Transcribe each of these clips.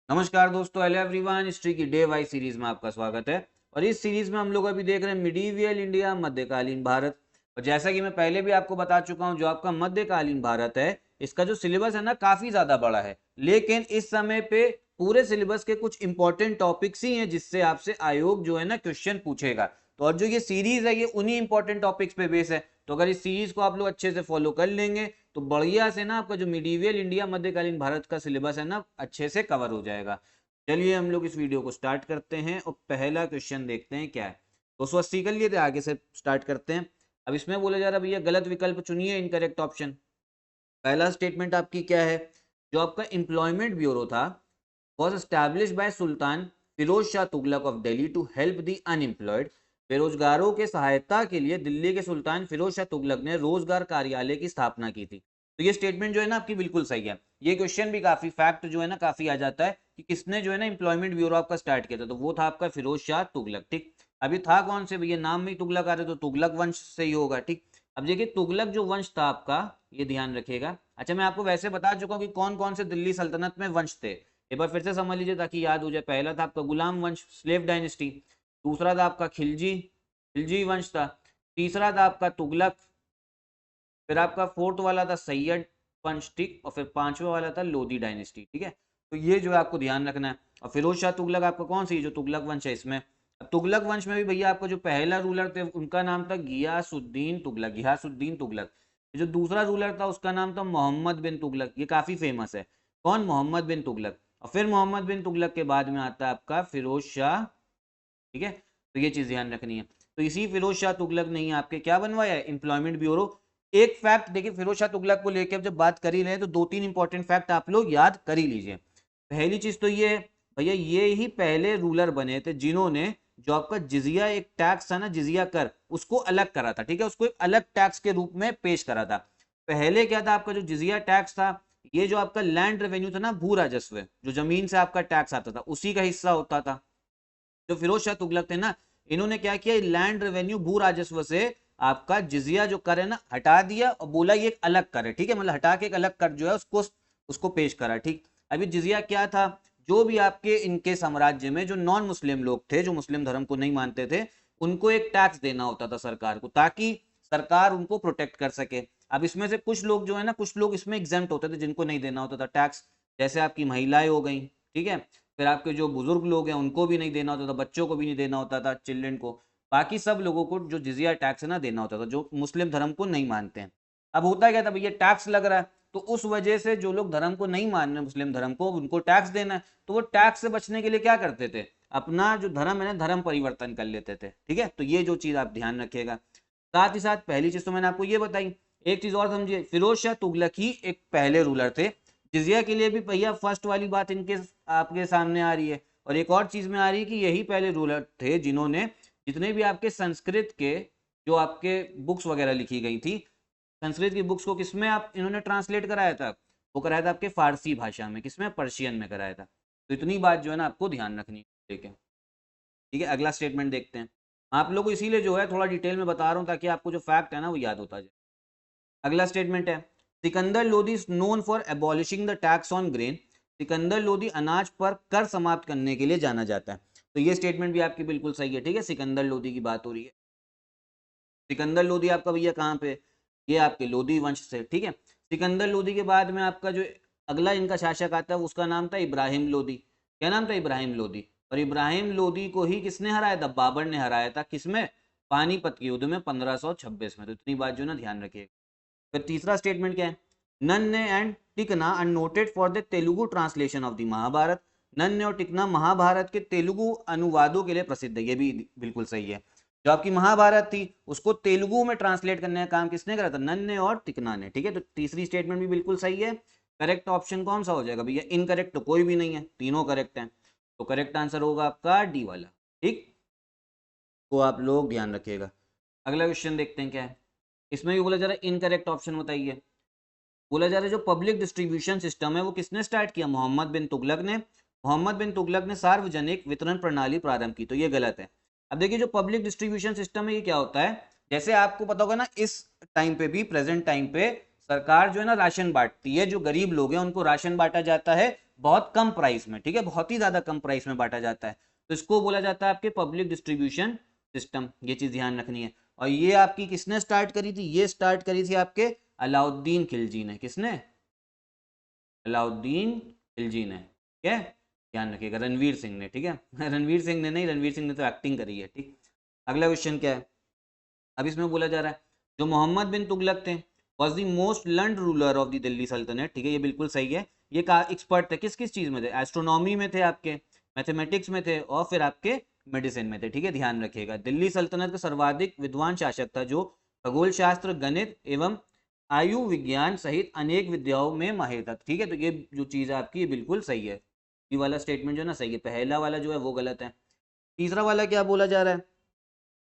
नमस्कार दोस्तों, hello everyone. History की डे वाइज सीरीज में आपका स्वागत है। और इस सीरीज में हम लोग अभी देख रहे हैं मिडीवियल इंडिया, मध्यकालीन भारत। और जैसा कि मैं पहले भी आपको बता चुका हूं, जो आपका मध्यकालीन भारत है, इसका जो सिलेबस है ना, काफी ज्यादा बड़ा है। लेकिन इस समय पे पूरे सिलेबस के कुछ इंपॉर्टेंट टॉपिक्स ही हैं जिससे आपसे आयोग जो है ना क्वेश्चन पूछेगा। तो और जो ये सीरीज है, ये उन्हीं इंपॉर्टेंट टॉपिक्स पे बेस है। तो अगर इस सीरीज को आप लोग अच्छे से फॉलो कर लेंगे तो बढ़िया से ना आपका जो मिडीवियल इंडिया, मध्यकालीन भारत का सिलेबस है ना, अच्छे से कवर हो जाएगा। चलिए हम लोग इस वीडियो को स्टार्ट करते हैं और पहला क्वेश्चन देखते हैं क्या है। 280 कर लिए थे, आगे से स्टार्ट करते हैं। अब इसमें बोला जा रहा है भैया गलत विकल्प चुनिए, इनकरेक्ट ऑप्शन। पहला स्टेटमेंट आपकी क्या है? जो आपका एम्प्लॉयमेंट ब्यूरो था was established by Sultan Firoz Shah Tughlaq of Delhi to help the unemployed. बेरोजगारों के सहायता के लिए दिल्ली के सुल्तान फिरोज शाह तुगलक ने रोजगार कार्यालय की स्थापना की थी। तो ये स्टेटमेंट जो है ना आपकी बिल्कुल सही है। ये क्वेश्चन भी काफी फैक्ट जो है ना काफी आ जाता है कि किसने जो है ना एम्प्लॉयमेंट ब्यूरो आपका स्टार्ट किया था, तो वो था आपका फिरोज शाह तुगलक। ठीक, अभी था कौन से भैया, नाम में ही तुगलक आ रहे तो तुगलक वंश से ही होगा। ठीक, अब देखिए तुगलक जो वंश था आपका, ये ध्यान रखिएगा। अच्छा, मैं आपको वैसे बता चुका हूँ कि कौन कौन से दिल्ली सल्तनत में वंश थे। एक बार फिर से समझ लीजिए ताकि याद हो जाए। पहला था आपका गुलाम वंश, स्लेव डायनेस्टी। दूसरा था आपका खिलजी, खिलजी वंश था। तीसरा था आपका तुगलक। फिर आपका फोर्थ वाला था सैयद वंश। ठीक, और फिर पांचवा वाला था लोधी डायनेस्टी। ठीक है, तो ये जो है आपको ध्यान रखना है। और फिरोज शाह तुगलक आपका कौन सी जो तुगलक वंश है इसमें। अब तुगलक वंश में भी भैया आपका जो पहला रूलर थे उनका नाम था गियासुद्दीन तुगलक, गियासुद्दीन तुगलक। जो दूसरा रूलर था उसका नाम था मोहम्मद बिन तुगलक, ये काफी फेमस है। कौन? मोहम्मद बिन तुगलक। और फिर मोहम्मद बिन तुगलक के बाद में आता है आपका फिरोज शाह। ठीक है, तो ये चीज ध्यान रखनी है। तो इसी फिरोज शाह तुगलक ने ही आपके क्या बनवाया है, एम्प्लॉयमेंट ब्यूरो। एक फैक्ट देखिए, फिरोज शाह तुगलक को लेकर जब बात कर ही रहे हैं तो दो तीन इंपॉर्टेंट फैक्ट आप लोग याद कर ही लीजिए। पहली चीज तो ये भैया, ये ही पहले रूलर बने थे जिन्होंने जो आपका जिजिया एक टैक्स था ना, जिजिया कर, उसको अलग करा था। ठीक है, उसको एक अलग टैक्स के रूप में पेश करा था। पहले क्या था आपका जो जिजिया टैक्स था, ये जो आपका लैंड रेवेन्यू था ना, भू राजस्व, जो जमीन से आपका टैक्स आता था उसी का हिस्सा होता था। जो फिरोज शाह तुगलक थे ना, इन्होंने क्या किया, लैंड रेवेन्यू भू राजस्व से आपका जिजिया जो कर है ना हटा दिया और बोला ये एक अलग कर है। ठीक है, मतलब हटा के एक अलग कर जो है उसको उसको पेश करा। ठीक, अभी जिजिया क्या था, जो भी आपके इनके साम्राज्य में जो नॉन मुस्लिम लोग थे, जो मुस्लिम धर्म को नहीं मानते थे, उनको एक टैक्स देना होता था सरकार को, ताकि सरकार उनको प्रोटेक्ट कर सके। अब इसमें से कुछ लोग जो है ना, कुछ लोग इसमें एग्जेम्प्ट होते थे जिनको नहीं देना होता था टैक्स। जैसे आपकी महिलाएं हो गई, ठीक है, फिर आपके जो बुजुर्ग लोग हैं उनको भी नहीं देना होता था, बच्चों को भी नहीं देना होता था, चिल्ड्रन को। बाकी सब लोगों को जो जिजिया टैक्स है ना देना होता था, जो मुस्लिम धर्म को नहीं मानते हैं। अब होता क्या था भैया, टैक्स लग रहा है तो उस वजह से जो लोग धर्म को नहीं मान रहे, मुस्लिम धर्म को, उनको टैक्स देना है, तो वो टैक्स से बचने के लिए क्या करते थे, अपना जो धर्म है ना धर्म परिवर्तन कर लेते थे। ठीक है, तो ये जो चीज आप ध्यान रखिएगा। साथ ही साथ पहली चीज तो मैंने आपको ये बताई, एक चीज और समझिए, फिरोज शाह तुगलक ही एक पहले रूलर थे। जिजिया के लिए भी भैया फर्स्ट वाली बात इनके आपके सामने आ रही है। और एक और चीज में आ रही है कि यही पहले रूलर थे जिन्होंने जितने भी आपके संस्कृत के जो आपके बुक्स वगैरह लिखी गई थी, संस्कृत की बुक्स को किसमें आप इन्होंने ट्रांसलेट कराया था, वो कराया था आपके फारसी भाषा में, किसमें, पर्शियन में कराया था। तो इतनी बात जो है ना आपको ध्यान रखनी है। ठीक है, ठीक है, अगला स्टेटमेंट देखते हैं। आप लोगों को इसीलिए जो है थोड़ा डिटेल में बता रहा हूँ ताकि आपको जो फैक्ट है ना वो याद होता जाए। अगला स्टेटमेंट है, Sikandar Lodhi is known for abolishing the tax on grain. Sikandar Lodhi अनाज पर कर समाप्त करने के लिए जाना जाता है। तो ये स्टेटमेंट भी आपकी बिल्कुल सही है। ठीक है, सिकंदर लोधी की बात हो रही है। सिकंदर लोधी आपका भैया कहाँ पे, ये आपके लोधी वंश से। ठीक है, सिकंदर लोधी के बाद में आपका जो अगला इनका शासक आता है उसका नाम था इब्राहिम लोधी। क्या नाम था, इब्राहिम लोधी। और इब्राहिम लोधी को ही किसने हराया था, बाबर ने हराया था। किसमें, पानीपत के युद्ध में 1526 में। तो इतनी बात जो ना ध्यान रखिएगा। फिर तीसरा स्टेटमेंट क्या है, Nannaya and Tikkana are noted for the Telugu translation of the Mahabharata. Nannaya और टिकना महाभारत के तेलुगु अनुवादों के लिए प्रसिद्ध है। ये भी बिल्कुल सही है। जो आपकी महाभारत थी उसको तेलुगु में ट्रांसलेट करने का काम किसने करा था, नन्ने और टिकना ने। ठीक है, तो तीसरी स्टेटमेंट भी बिल्कुल सही है। करेक्ट ऑप्शन कौन सा हो जाएगा भैया, इनकरेक्ट तो कोई भी नहीं है, तीनों करेक्ट हैं। तो करेक्ट आंसर होगा आपका डी वाला। ठीक, तो आप लोग ध्यान रखिएगा। अगला क्वेश्चन देखते हैं क्या है। इसमें भी बोला जा रहा है इनकरेक्ट ऑप्शन बताइए। बोला जा रहा है जो पब्लिक डिस्ट्रीब्यूशन सिस्टम है वो किसने स्टार्ट किया, मोहम्मद बिन तुगलक ने। मोहम्मद बिन तुगलक ने सार्वजनिक वितरण प्रणाली प्रारंभ की, तो ये गलत है। अब देखिए जो पब्लिक डिस्ट्रीब्यूशन सिस्टम है ये क्या होता है, जैसे आपको पता होगा ना, इस टाइम पे भी, प्रेजेंट टाइम पे सरकार जो है ना राशन बांटती है, जो गरीब लोग हैं उनको राशन बांटा जाता है, बहुत कम प्राइस में, ठीक है, बहुत ही ज्यादा कम प्राइस में बांटा जाता है, तो इसको बोला जाता है आपके पब्लिक डिस्ट्रीब्यूशन सिस्टम। ये चीज ध्यान रखनी है। और ये आपकी किसने स्टार्ट करी थी? ये स्टार्ट करी थी आपके अलाउद्दीन खिलजी ने। किसने? अलाउद्दीन खिलजी ने। ठीक है, ध्यान रखिएगा। रणवीर सिंह ने, ठीक है रणवीर सिंह ने नहीं, रणवीर सिंह ने तो एक्टिंग करी है। ठीक, अगला क्वेश्चन क्या है? अब इसमें बोला जा रहा है जो मोहम्मद बिन तुगलक थे was the most learned ruler of the Delhi सल्तनत। ठीक है, ये बिल्कुल सही है। ये का एक्सपर्ट थे किस किस चीज में थे? एस्ट्रोनॉमी में थे, आपके मैथमेटिक्स में थे, और फिर आपके मेडिसिन में थे। ठीक है, ध्यान रखिएगा। दिल्ली सल्तनत का सर्वाधिक विद्वान शासक था जो खगोल शास्त्र, गणित एवं आयु विज्ञान सहित अनेक विद्याओं में माहिर था। ठीक है, तो ये जो चीज है आपकी, ये बिल्कुल सही है। ये वाला स्टेटमेंट जो है ना सही है, पहला वाला जो है वो गलत है। तीसरा वाला क्या बोला जा रहा है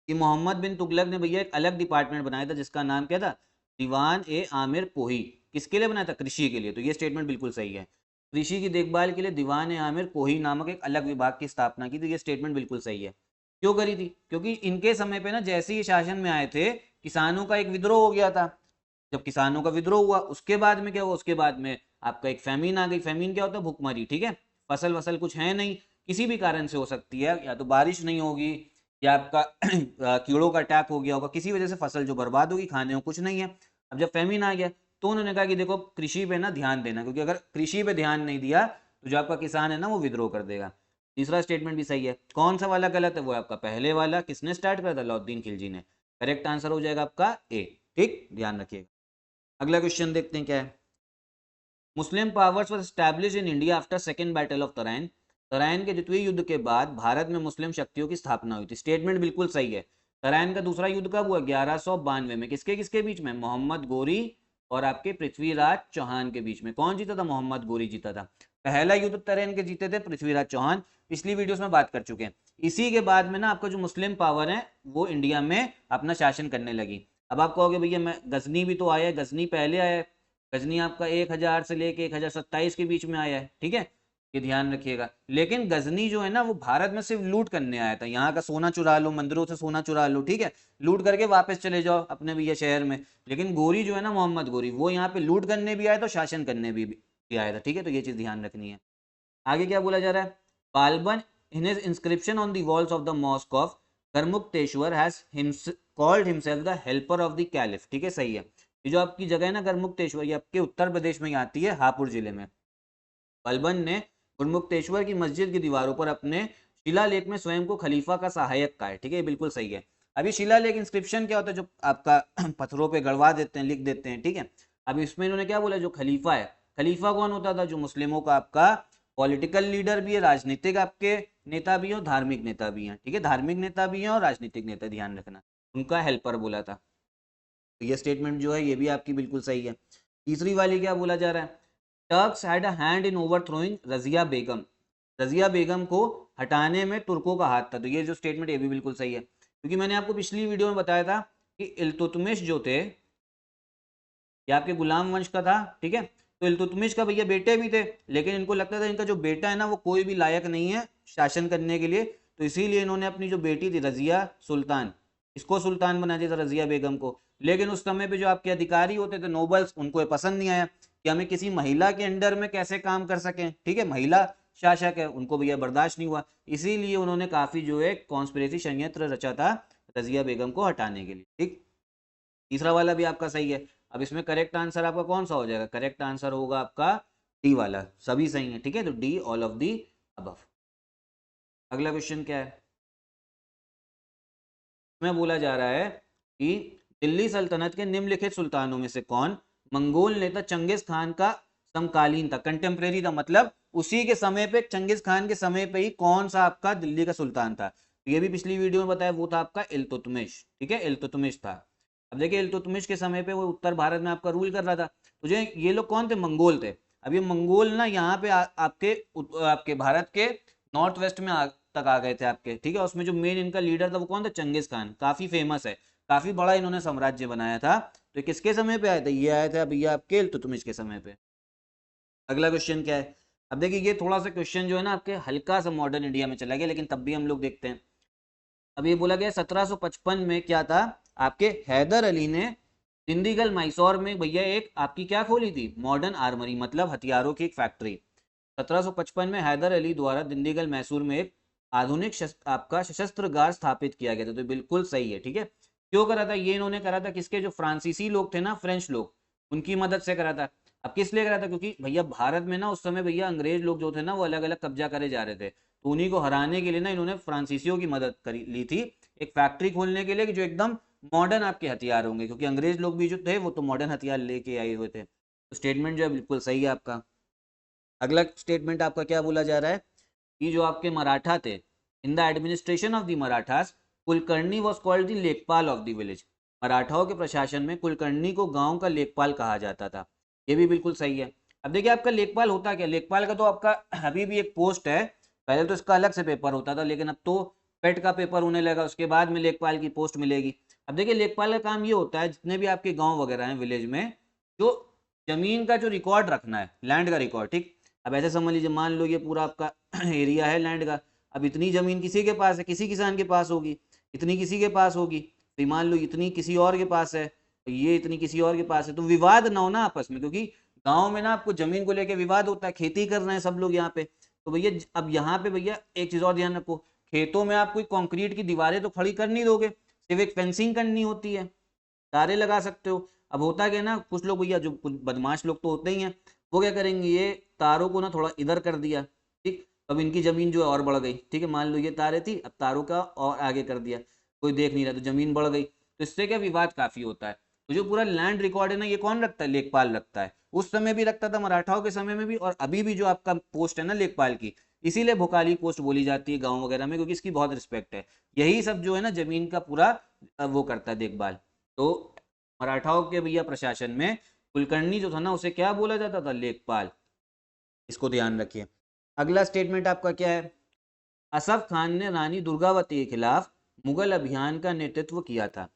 कि मोहम्मद बिन तुगलक ने भैया एक अलग डिपार्टमेंट बनाया था जिसका नाम क्या था? दीवान ए आमिर कोही। किसके लिए बनाया था? कृषि के लिए। तो ये स्टेटमेंट बिल्कुल सही है। कृषि की देखभाल के लिए दीवान ए आमिर कोही नामक एक अलग विभाग की स्थापना की। तो ये स्टेटमेंट बिल्कुल सही है। क्यों करी थी? क्योंकि इनके समय पे ना जैसे ही शासन में आए थे, किसानों का एक विद्रोह हो गया था। जब किसानों का विद्रोह हुआ, उसके बाद में क्या हुआ? उसके बाद में आपका एक फैमिन आ गई। फैमिन क्या होता है? भुखमरी। ठीक है, फसल वसल कुछ है नहीं, किसी भी कारण से हो सकती है, या तो बारिश नहीं होगी, या आपका कीड़ों का अटैक हो गया होगा, किसी वजह से फसल जो बर्बाद होगी, खाने को कुछ नहीं है। अब जब फेमिन आ गया तो उन्होंने कहा कि देखो कृषि पे ना ध्यान देना, क्योंकि अगर कृषि पे ध्यान नहीं दिया तो जो आपका किसान है ना वो विद्रोह कर देगा। तीसरा स्टेटमेंट भी सही है। कौन सा वाला गलत है? वो आपका पहले वाला। किसने स्टार्ट करा था? अलाउद्दीन खिलजी ने। करेक्ट आंसर हो जाएगा आपका ए। ठीक, ध्यान रखिएगा। अगला क्वेश्चन देखते हैं क्या है। Muslim powers was establish in India after second battle of Tarain. Tarain के द्वितीय युद्ध के बाद भारत में मुस्लिम शक्तियों की स्थापना हुई थी। स्टेटमेंट बिल्कुल सही है। तराइन का दूसरा युद्ध कब हुआ? 1192 में। किसके किसके बीच में? मोहम्मद गोरी और आपके पृथ्वीराज चौहान के बीच में। कौन जीता था? मोहम्मद गोरी जीता था। पहला युद्ध तराइन के जीते थे पृथ्वीराज चौहान, पिछली वीडियोस में बात कर चुके हैं। इसी के बाद में ना आपका जो मुस्लिम पावर है वो इंडिया में अपना शासन करने लगी। अब आप कहोगे भैया मैं गजनी भी तो आया है, गजनी पहले आया है। गजनी आपका 1000 से लेके 1027 के बीच में आया है। ठीक है, ये ध्यान रखिएगा। लेकिन गजनी जो है ना वो भारत में सिर्फ लूट करने आया था। यहाँ का सोना चुरा लो, मंदिरों से सोना चुरा लो, ठीक है, लूट करके वापस चले जाओ अपने भैया शहर में। लेकिन गोरी जो है ना, मोहम्मद गोरी, वो यहाँ पे लूट करने भी आया था, शासन करने भी आया था। ठीक है, तो ये चीज ध्यान रखनी है। आगे क्या बोला जा रहा है? Balban in his inscription on the walls of the mosque of Garhmukteshwar has called himself the helper of the caliph. ठीक है, सही है। ये जो आपकी जगह है ना गरमुक्तेश्वर, ये आपके उत्तर प्रदेश में ही आती है, हापुड़ जिले में। बलबन ने गुरमुक्तेश्वर की मस्जिद की दीवारों पर अपने शिलालेख में स्वयं को खलीफा का सहायक कहा है। ठीक है, ये बिल्कुल सही है। अभी शिलालेख इंस्क्रिप्शन क्या होता है? जो आपका पत्थरों पे गड़वा देते हैं, लिख देते हैं। ठीक है, अब इसमें इन्होंने क्या बोला? जो खलीफा है, खलीफा कौन होता था? जो मुस्लिमों का आपका पॉलिटिकल लीडर भी है, राजनीतिक आपके नेता भी है, और धार्मिक नेता भी है। ठीक है, धार्मिक नेता भी है और राजनीतिक नेता, ध्यान रखना, उनका हेल्पर बोला था। तो ये स्टेटमेंट जो है ये भी आपकी बिल्कुल सही है। तीसरी वाली क्या बोला जा रहा है? Turks had a hand in overthrowing Razia Begum. Razia Begum को हटाने में तुर्कों का हाथ था। तो ये जो स्टेटमेंट ये भी बिल्कुल सही है, क्योंकि मैंने आपको पिछली वीडियो में बताया था कि इल्तुतमिश जो थे ये आपके गुलाम वंश का था। ठीक है, तो इल्तुतमिश का भैया बेटे भी थे, लेकिन इनको लगता था इनका जो बेटा है ना वो कोई भी लायक नहीं है शासन करने के लिए, तो इसीलिए इन्होंने अपनी जो बेटी थी रजिया सुल्तान, इसको सुल्तान बना दिया था, रजिया बेगम को। लेकिन उस समय पे जो आपके अधिकारी होते थे, नोबल्स, उनको ये पसंद नहीं आया कि हमें किसी महिला के अंडर में कैसे काम कर सकें। ठीक है, महिला शासक है, उनको भैया बर्दाश्त नहीं हुआ, इसीलिए उन्होंने काफी जो है कॉन्स्पिरेसी षड्यंत्र रचा था रजिया बेगम को हटाने के लिए। ठीक, तीसरा वाला भी आपका सही है। अब इसमें करेक्ट आंसर आपका कौन सा हो जाएगा? करेक्ट आंसर होगा आपका डी वाला, सभी सही है। ठीक है, तो D all of the above. अगला क्वेश्चन क्या है? इसमें बोला जा रहा है कि दिल्ली सल्तनत के निम्नलिखित सुल्तानों में से कौन मंगोल नेता चंगेज खान का समकालीन था, कंटेम्प्रेरी था, मतलब उसी के समय पे, चंगेज खान के समय पे ही कौन सा आपका दिल्ली का सुल्तान था? तो ये भी पिछली वीडियो में बताया, वो था आपका इल्तुतमिश। ठीक है, इल्तुतमिश था। अब देखिए इल्तुतमिश के समय पे वो उत्तर भारत में आपका रूल कर रहा था। तो जो ये लोग कौन थे? मंगोल थे। अब ये मंगोल ना यहाँ पे आपके भारत के नॉर्थ वेस्ट में तक आ गए थे आपके। ठीक है, उसमें जो मेन इनका लीडर था वो कौन था? चंगेज खान, काफी फेमस है, काफी बड़ा इन्होंने साम्राज्य बनाया था। तो किसके समय पे आया था? ये आया था भैया आपके इल्तुतमिश के समय पे। अगला क्वेश्चन क्या है? अब देखिए ये थोड़ा सा क्वेश्चन जो है ना आपके हल्का सा मॉडर्न इंडिया में चला गया, लेकिन तब भी हम लोग देखते हैं। अब ये बोला गया 1755 में क्या था? आपके हैदर अली ने दिंडीगल मैसूर में भैया एक आपकी क्या खोली थी? मॉडर्न आर्मरी, मतलब हथियारों की एक फैक्ट्री। 1755 में हैदर अली द्वारा दिंडीगल मैसूर में एक आधुनिक आपका सशस्त्रगार स्थापित किया गया था। तो बिल्कुल सही है, ठीक है। क्यों करा था ये? इन्होंने करा था किसके, जो फ्रांसीसी लोग थे ना, फ्रेंच लोग, उनकी मदद से करा था। अब किस लिए करा था? क्योंकि भैया भारत में ना उस समय भैया अंग्रेज लोग जो थे ना वो अलग अलग कब्जा करे जा रहे थे, तो उन्हीं को हराने के लिए ना इन्होंने फ्रांसीसियों की मदद करी ली थी एक फैक्ट्री खोलने के लिए, कि जो एकदम मॉडर्न आपके हथियार होंगे, क्योंकि अंग्रेज लोग भी जो थे वो तो मॉडर्न हथियार लेके आए हुए थे। तो स्टेटमेंट जो है बिल्कुल सही है आपका। अगला स्टेटमेंट आपका क्या बोला जा रहा है कि जो आपके मराठा थे, in the administration of the Marathas Kulkarni was called the लेखपाल ऑफ द विलेज। मराठाओं के प्रशासन में कुलकर्णी को गांव का लेखपाल कहा जाता था। ये भी बिल्कुल सही है। अब देखिए आपका लेखपाल होता क्या, लेखपाल का तो आपका अभी भी एक पोस्ट है, पहले तो इसका अलग से पेपर होता था, लेकिन अब तो पेट का पेपर होने लगा, उसके बाद में लेखपाल की पोस्ट मिलेगी। अब देखिए लेखपाल का काम ये होता है, जितने भी आपके गांव वगैरह हैं विलेज में, जो जमीन का जो रिकॉर्ड रखना है, लैंड का रिकॉर्ड, ठीक। अब ऐसे समझ लीजिए, मान लो ये पूरा आपका एरिया है लैंड का, अब इतनी जमीन किसी के पास है, किसी किसान के पास होगी, इतनी किसी के पास होगी, फिर मान लो इतनी किसी और के पास है, तो ये इतनी किसी और के पास है, तो विवाद ना हो ना आपस में, क्योंकि गांव में ना आपको जमीन को लेकर विवाद होता है, खेती कर रहे हैं सब लोग यहाँ पे। तो भैया अब यहाँ पे भैया एक चीज और ध्यान रखो, खेतों में आप कोई कंक्रीट की दीवारें तो खड़ी कर नहीं दोगे, सिर्फ एक फेंसिंग करनी होती है, तारे लगा सकते हो। अब होता क्या ना, कुछ लोग भैया जो कुछ बदमाश लोग तो होते ही हैं, वो क्या करेंगे, ये तारों को ना थोड़ा इधर कर दिया, ठीक। अब इनकी जमीन जो है और बढ़ गई, ठीक है, मान लो ये तारे थी, अब तारों का और आगे कर दिया, कोई देख नहीं रहा, तो जमीन बढ़ गई, तो इससे क्या विवाद काफी होता है। तो जो पूरा लैंड रिकॉर्ड है ना, ये कौन रखता है? लेखपाल रखता है। उस समय भी रखता था, मराठाओं के समय में भी, और अभी भी जो आपका पोस्ट है ना लेखपाल की, इसीलिए भोकाली पोस्ट बोली जाती है गाँव वगैरह में, क्योंकि इसकी बहुत रिस्पेक्ट है। यही सब जो है ना जमीन का पूरा वो करता है देखभाल। तो मराठाओं के भैया प्रशासन में कुलकर्णी जो था ना, उसे क्या बोला जाता था? लेखपाल। इसको ध्यान रखिए। अगला स्टेटमेंट आपका क्या है? असफ खान ने रानी दुर्गावती के खिलाफ मुगल अभियान का नेतृत्व किया था।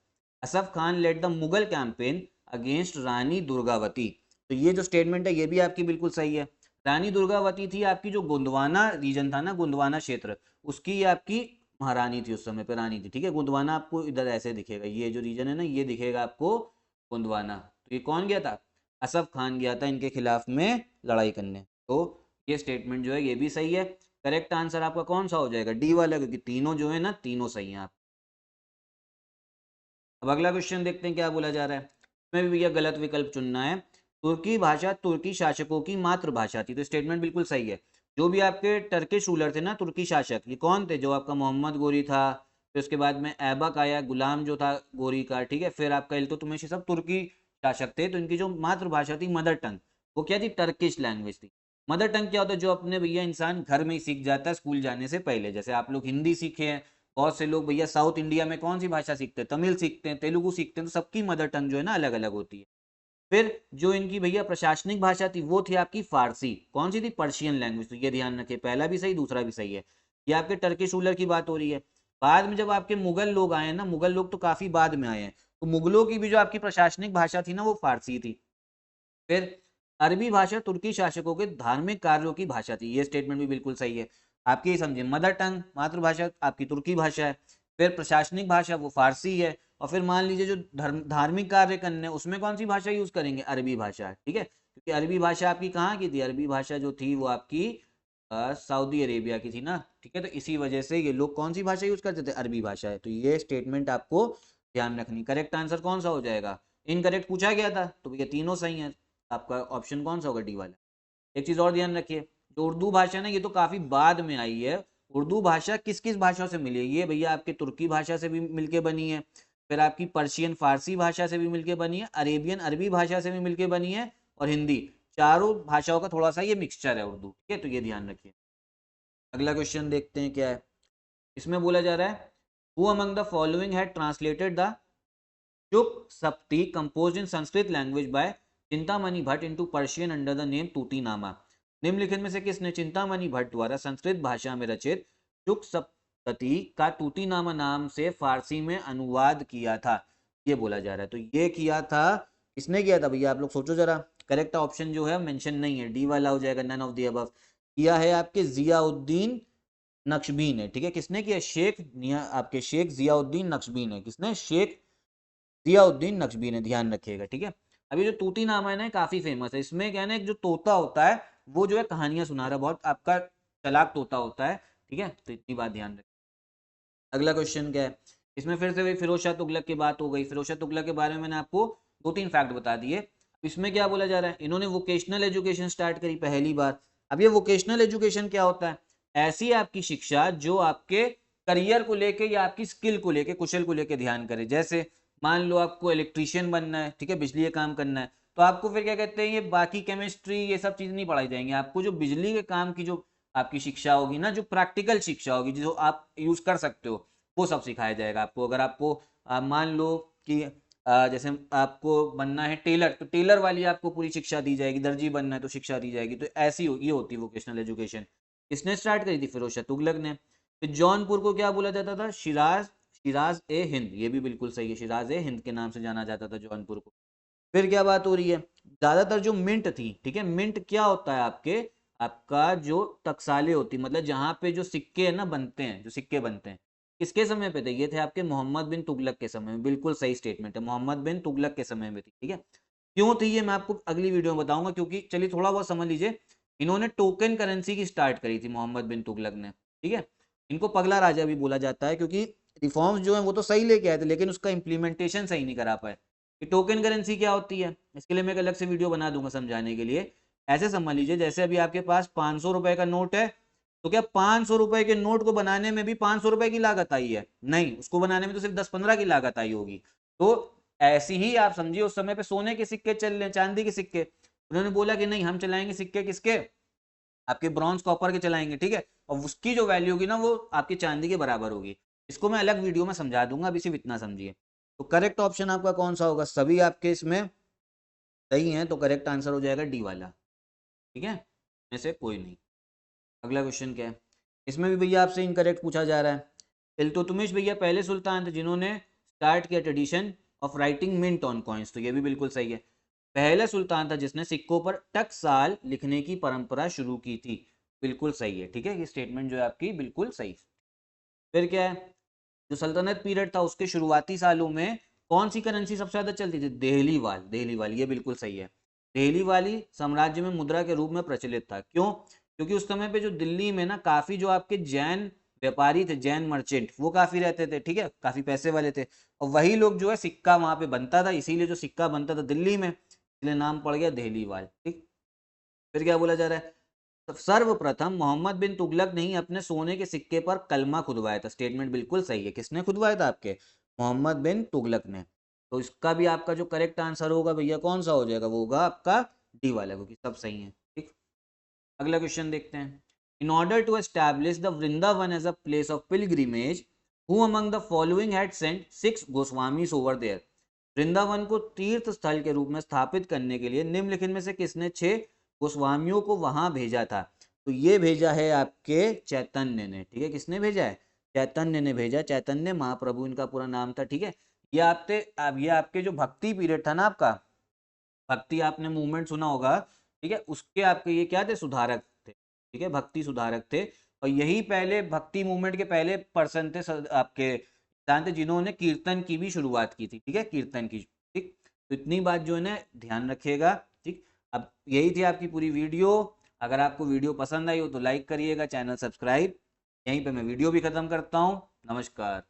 Asaf Khan led the Mughal campaign against Rani Durgavati. तो ये जो स्टेटमेंट है ये भी आपकी बिल्कुल सही है। रानी दुर्गावती थी आपकी, जो गोंदवाना रीजन था ना, गोंदवाना क्षेत्र, उसकी आपकी महारानी थी, उस समय पे रानी थी, ठीक है। गोंदवाना आपको इधर ऐसे दिखेगा, ये जो रीजन है ना ये दिखेगा आपको गोंदवाना। तो ये कौन गया था? असफ खान गया था इनके खिलाफ में लड़ाई करने। तो ये स्टेटमेंट जो है ये भी सही है। करेक्ट आंसर आपका कौन सा हो जाएगा? डी वाला, क्योंकि तीनों जो है ना तीनों सही हैं आप। अब अगला क्वेश्चन देखते हैं क्या बोला जा रहा है। इसमें भी भैया गलत विकल्प चुनना है। तुर्की भाषा तुर्की शासकों की मातृभाषा थी। तो स्टेटमेंट बिल्कुल सही है। जो भी आपके टर्किश रूलर थे ना, तुर्की शासक, ये कौन थे? जो आपका मोहम्मद गोरी था, फिर उसके बाद में ऐबक आया, गुलाम जो था गोरी का, ठीक है, फिर आपका इल्तुतमिश, सब तुर्की शासक थे। तो इनकी जो मातृभाषा थी, मदर टंग, वो क्या थी? टर्किश लैंग्वेज थी। मदर टंग क्या होता है? जो अपने भैया इंसान घर में ही सीख जाता है स्कूल जाने से पहले। जैसे आप लोग हिंदी सीखे हैं, बहुत से लोग भैया साउथ इंडिया में कौन सी भाषा सीखते हैं? तमिल सीखते हैं, तेलुगु सीखते हैं। तो सबकी मदर टंग जो है ना अलग अलग होती है। फिर जो इनकी भैया प्रशासनिक भाषा थी वो थी आपकी फारसी। कौन सी थी? Persian language. तो ये ध्यान रखिए, पहला भी सही दूसरा भी सही है। ये आपके टर्किश रूलर की बात हो रही है। बाद में जब आपके मुगल लोग आए ना, मुगल लोग तो काफी बाद में आए हैं, तो मुगलों की भी जो आपकी प्रशासनिक भाषा थी ना वो फारसी थी। फिर अरबी भाषा तुर्की शासकों के धार्मिक कार्यों की भाषा थी। ये स्टेटमेंट भी बिल्कुल सही है आपकी। समझे, मदर टंग मातृभाषा आपकी तुर्की भाषा है, फिर प्रशासनिक भाषा वो फारसी है, और फिर मान लीजिए जो धार्मिक कार्य करने उसमें कौन सी भाषा यूज करेंगे? अरबी भाषा, ठीक है। क्योंकि अरबी भाषा आपकी कहाँ की थी? अरबी भाषा जो थी वो आपकी सऊदी अरेबिया की थी ना, ठीक है। तो इसी वजह से ये लोग कौन सी भाषा यूज करते थे? अरबी भाषा है। तो ये स्टेटमेंट आपको ध्यान रखनी। करेक्ट आंसर कौन सा हो जाएगा? इनकरेक्ट पूछा गया था, तो ये तीनों सही है। आपका ऑप्शन कौन सा होगा? डी वाला। एक चीज और ध्यान रखिए, जो उर्दू भाषा ना ये तो काफी बाद में आई है। उर्दू भाषा किस किस भाषा से मिली है? ये भैया आपके तुर्की भाषा से भी मिलके बनी है, फिर आपकी पर्शियन फारसी भाषा से भी मिलके बनी है, अरेबियन अरबी भाषा से भी मिलके बनी है, और हिंदी। चारों भाषाओं का थोड़ा सा ये मिक्सचर है उर्दू, ठीक है। तो ये ध्यान रखिए। अगला क्वेश्चन देखते हैं क्या है। इसमें बोला जा रहा है, who among the following had translated the Shuka Saptati composed in Sanskrit language by Chintamani Bhatt into Persian under the name Tutinama. निम्नलिखित में से किसने चिंतामणि भट्ट द्वारा संस्कृत भाषा में रचित शुक सप्तती का तूतीनामा नाम से फारसी में अनुवाद किया था? ये बोला जा रहा है। तो ये किया था, किसने किया था भैया? आप लोग सोचो जरा। करेक्ट ऑप्शन जो है मेंशन नहीं है, डी वाला हो जाएगा, नन ऑफ द अबव। किया है आपके जियाउद्दीन नक्शबी ने, ठीक है। किसने किया? आपके शेख जियाउद्दीन नक्शबी ने। किसने? शेख जियाउद्दीन नक्शबी ने। ध्यान रखिएगा, ठीक है। अभी जो तूतीनामा है ना काफी फेमस है। इसमें क्या है ना, एक जो तोता होता है वो जो है कहानियां सुना रहा है, बहुत आपका चालाक तोता होता है, ठीक है, तो इतनी बात ध्यान रखें। अगला क्वेश्चन क्या है, इसमें फिर से वही फिरोज शाह तुगलक की बात हो गई। फिरोज शाह तुगलक के बारे में मैंने आपको 2-3 फैक्ट बता दिए। इसमें क्या बोला जा रहा है, इन्होंने वोकेशनल एजुकेशन स्टार्ट करी पहली बार। अब ये वोकेशनल एजुकेशन क्या होता है, ऐसी आपकी शिक्षा जो आपके करियर को लेके या आपकी स्किल को लेके, कुशल को लेके ध्यान करे। जैसे मान लो आपको इलेक्ट्रीशियन बनना है, ठीक है, बिजली का काम करना है, तो आपको फिर क्या कहते हैं, ये बाकी केमिस्ट्री ये सब चीज नहीं पढ़ाई जाएंगी, आपको जो बिजली के काम की जो आपकी शिक्षा होगी ना, जो प्रैक्टिकल शिक्षा होगी जो आप यूज कर सकते हो, वो सब सिखाया जाएगा आपको। अगर आपको मान लो कि जैसे आपको बनना है टेलर, तो टेलर वाली आपको पूरी शिक्षा दी जाएगी, दर्जी बनना है तो शिक्षा दी जाएगी। तो ऐसी ये होती है वोकेशनल एजुकेशन। किसने स्टार्ट करी थी, फिरोज शाह तुगलक ने। फिर जौनपुर को क्या बोला जाता था, शिराज, शिराज ए हिंद, ये भी बिल्कुल सही है, शिराज ए हिंद के नाम से जाना जाता था जौनपुर को। फिर क्या बात हो रही है, ज्यादातर जो मिंट थी, ठीक है, मिंट क्या होता है आपके, आपका जो टकसाले होती, मतलब जहां पे जो सिक्के है ना बनते हैं, जो सिक्के बनते हैं, किसके समय पे थे, ये थे आपके मोहम्मद बिन तुगलक के समय में। बिल्कुल सही स्टेटमेंट है, मोहम्मद बिन तुगलक के समय में थी, ठीक है। क्यों थी ये मैं आपको अगली वीडियो में बताऊंगा, क्योंकि चलिए थोड़ा बहुत समझ लीजिए। इन्होंने टोकन करेंसी की स्टार्ट करी थी मोहम्मद बिन तुगलक ने, ठीक है। इनको पगला राजा भी बोला जाता है, क्योंकि रिफॉर्म्स जो है वो तो सही लेके आए थे, लेकिन उसका इंप्लीमेंटेशन सही नहीं करा पाए। कि टोकन करेंसी क्या होती है, इसके लिए मैं एक अलग से वीडियो बना दूंगा समझाने के लिए। ऐसे समझ लीजिए, जैसे अभी आपके पास 500 रुपए का नोट है, तो क्या 500 रुपए के नोट को बनाने में भी 500 रुपए की लागत आई है? नहीं, उसको बनाने में तो सिर्फ 10-15 की लागत आई होगी। तो ऐसी ही आप समझिए, उस समय पे सोने के सिक्के चल रहे हैं, चांदी के सिक्के, उन्होंने बोला कि नहीं, हम चलाएंगे सिक्के किसके, आपके ब्रॉन्ज कॉपर के चलाएंगे, ठीक है, और उसकी जो वैल्यू होगी ना वो आपकी चांदी के बराबर होगी। इसको मैं अलग वीडियो में समझा दूंगा, अभी सिर्फ इतना समझिए। तो करेक्ट ऑप्शन आपका कौन सा होगा, सभी आपके इसमें सही है, तो करेक्ट आंसर हो जाएगा डी वाला, ठीक है, में से कोई नहीं। अगला क्वेश्चन क्या है, इसमें भी भैया आपसे इनकरेक्ट पूछा जा रहा है। इल्तुतमिश भैया पहले सुल्तान थे जिन्होंने स्टार्ट किया tradition of writing mint on coins, तो ये भी बिल्कुल सही है। पहला सुल्तान था जिसने सिक्कों पर टकसाल लिखने की परंपरा शुरू की थी, बिल्कुल सही है, ठीक है, ये स्टेटमेंट जो है आपकी बिल्कुल सही। फिर क्या है, जो सल्तनत पीरियड था उसके शुरुआती सालों में कौन सी करेंसी सबसे ज्यादा चलती थी, देहली वाल, देहली वाल, ये बिल्कुल सही है। देहली वाली साम्राज्य में मुद्रा के रूप में प्रचलित था, क्यों, क्योंकि उस समय पे जो दिल्ली में ना काफी जो आपके जैन व्यापारी थे, जैन मर्चेंट, वो काफी रहते थे, ठीक है, काफी पैसे वाले थे, और वही लोग जो है सिक्का वहां पे बनता था, इसीलिए जो सिक्का बनता था दिल्ली में, इसलिए नाम पड़ गया देहली वाल, ठीक। फिर क्या बोला जा रहा है, तो सर्वप्रथम मोहम्मद बिन तुगलक ने ही अपने सोने के सिक्के पर कलमा खुदवाया था, स्टेटमेंट बिल्कुल सही है। किसने खुदवाया था, आपके मोहम्मद बिन तुगलक ने। तो इसका भी आपका जो करेक्ट आंसर होगा भैया कौन सा हो जाएगा, वो होगा आपका डी वाला, क्योंकि सब सही है, ठीक। अगला क्वेश्चन देखते हैं, in order to establish the Vrindavan as a place of pilgrimage, who among the following had sent 6 Goswamis over there. Vrindavan को तीर्थ स्थल के रूप में स्थापित करने के लिए निम्नलिखित में से किसने 6 गोस्वामियों को वहां भेजा था। तो ये भेजा है आपके चैतन्य ने, ठीक है, किसने भेजा है, चैतन्य ने भेजा, चैतन्य महाप्रभु इनका पूरा नाम था, ठीक है। ये आपके, अब ये आपके जो भक्ति पीरियड था ना आपका, भक्ति आपने मूवमेंट सुना होगा, ठीक है, उसके आपके ये क्या थे, सुधारक थे, ठीक है, भक्ति सुधारक थे। और यही पहले भक्ति मूवमेंट के पहले पर्सन थे, आपके इंसान थे जिन्होंने कीर्तन की भी शुरुआत की थी, ठीक है, कीर्तन की, ठीक। तो इतनी बात जो है ना ध्यान रखिएगा, ठीक। अब यही थी आपकी पूरी वीडियो। अगर आपको वीडियो पसंद आई हो तो लाइक करिएगा, चैनल सब्सक्राइब। यहीं पे मैं वीडियो भी खत्म करता हूँ। नमस्कार।